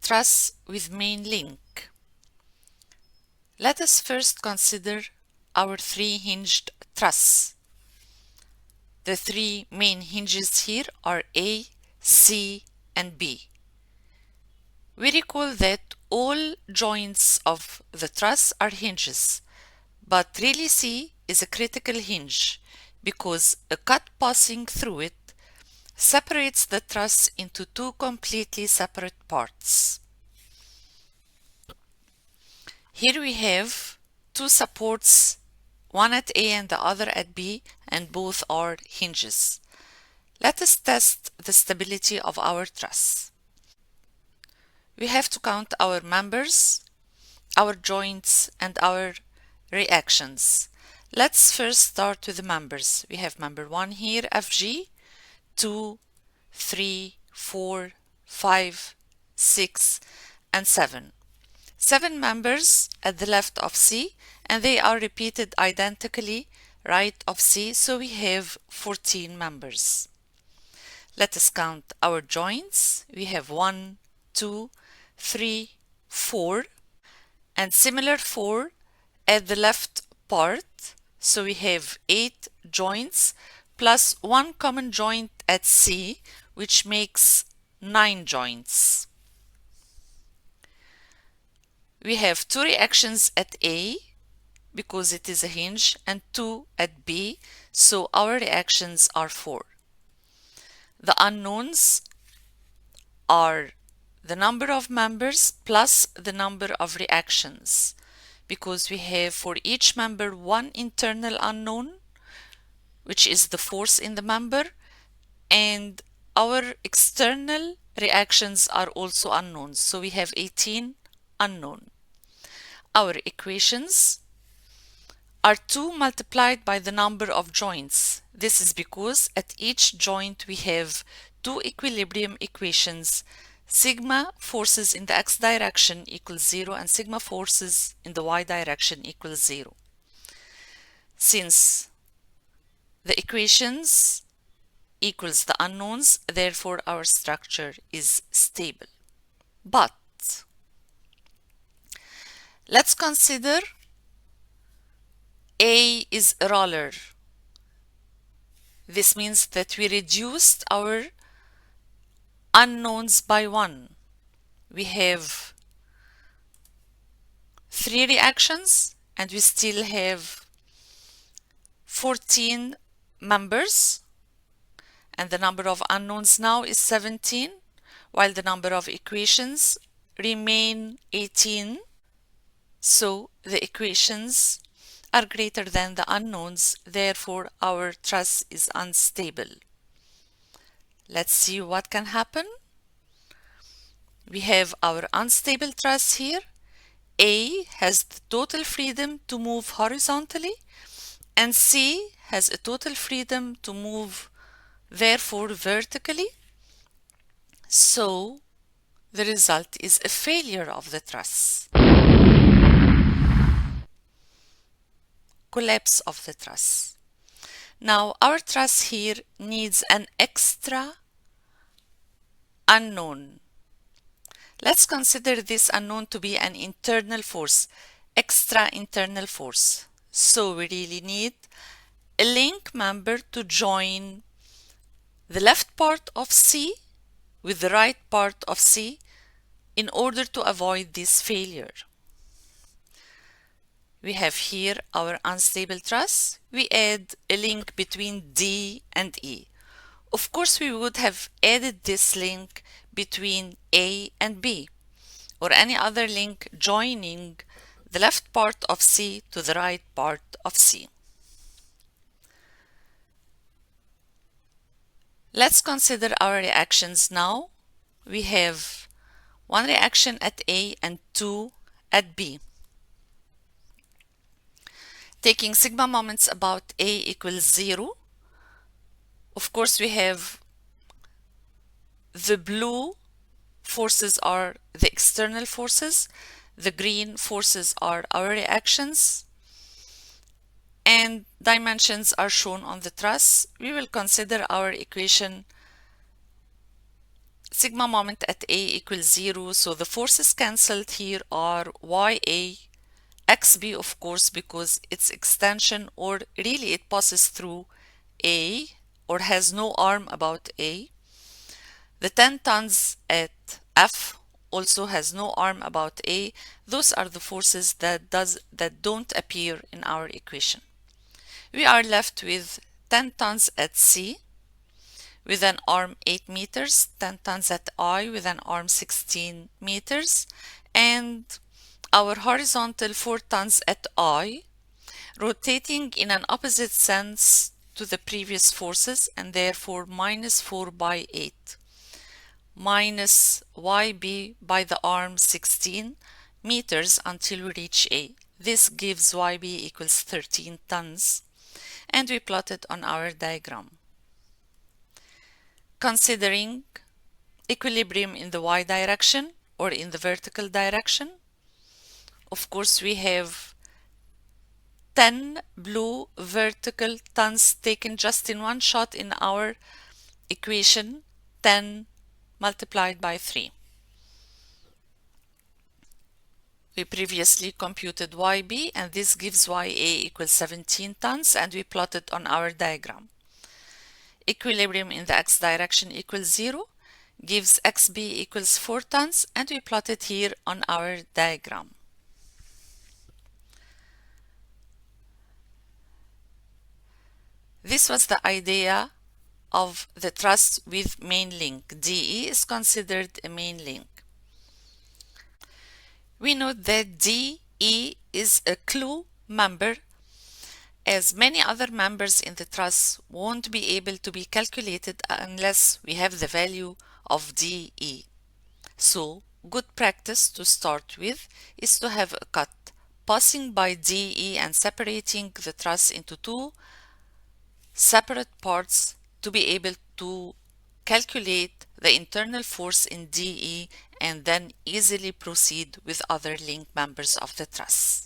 truss with main link. Let us first consider our three-hinged truss. The three main hinges here are A, C, and B. We recall that all joints of the truss are hinges, but really C is a critical hinge because a cut passing through it separates the truss into two completely separate parts. Here we have two supports, one at A and the other at B, and both are hinges. Let us test the stability of our truss. We have to count our members, our joints, and our reactions. Let's first start with the members. We have member 1 here, FG, 2, 3, 4, 5, 6, and 7. 7 members at the left of C, and they are repeated identically right of C, so we have 14 members. Let us count our joints. We have 1, 2, 3, 4, and similar 4 at the left part, so we have 8 joints plus one common joint at C, which makes 9 joints. We have 2 reactions at A because it is a hinge and 2 at B, so our reactions are 4. The unknowns are the number of members plus the number of reactions, because we have for each member one internal unknown, which is the force in the member, and our external reactions are also unknowns, so we have 18 unknown. Our equations are 2 multiplied by the number of joints. This is because at each joint we have 2 equilibrium equations. Sigma forces in the x direction equals 0 and sigma forces in the y direction equals 0. Since the equations equals the unknowns, therefore our structure is stable. But let's consider A is a roller. This means that we reduced our unknowns by 1. We have 3 reactions and we still have 14 members, and the number of unknowns now is 17, while the number of equations remain 18. So the equations are greater than the unknowns, therefore our truss is unstable. Let's see what can happen. We have our unstable truss here. A has the total freedom to move horizontally, and C has a total freedom to move therefore vertically. So the result is a failure of the truss. Collapse of the truss. Now our truss here needs an extra unknown. Let's consider this unknown to be an internal force, extra internal force. So we really need a link member to join the left part of C with the right part of C in order to avoid this failure. We have here our unstable truss. We add a link between D and E. Of course, we would have added this link between A and B, or any other link joining the left part of C to the right part of C. Let's consider our reactions now. We have 1 reaction at A and 2 at B. Taking sigma moments about A equals 0, of course we have the blue forces are the external forces, the green forces are our reactions, and dimensions are shown on the truss. We will consider our equation sigma moment at A equals 0, so the forces cancelled here are YA, XB of course because it's extension or really it passes through A or has no arm about A. The 10 tons at F also has no arm about A. Those are the forces that don't appear in our equation. We are left with 10 tons at C with an arm 8 meters, 10 tons at I with an arm 16 meters, and our horizontal 4 tons at I, rotating in an opposite sense to the previous forces, and therefore minus 4 by 8, minus YB by the arm 16 meters until we reach A. This gives YB equals 13 tons, and we plot it on our diagram. Considering equilibrium in the y direction or in the vertical direction, of course we have 10 blue vertical tons taken just in one shot in our equation, 10 multiplied by 3. We previously computed YB and this gives YA equals 17 tons and we plot it on our diagram. Equilibrium in the x direction equals 0 gives XB equals 4 tons and we plot it here on our diagram. This was the idea of the truss with main link. DE is considered a main link. We note that DE is a clue member, as many other members in the truss won't be able to be calculated unless we have the value of DE. So, good practice to start with is to have a cut passing by DE and separating the truss into two separate parts to be able to calculate the internal force in DE and then easily proceed with other link members of the truss.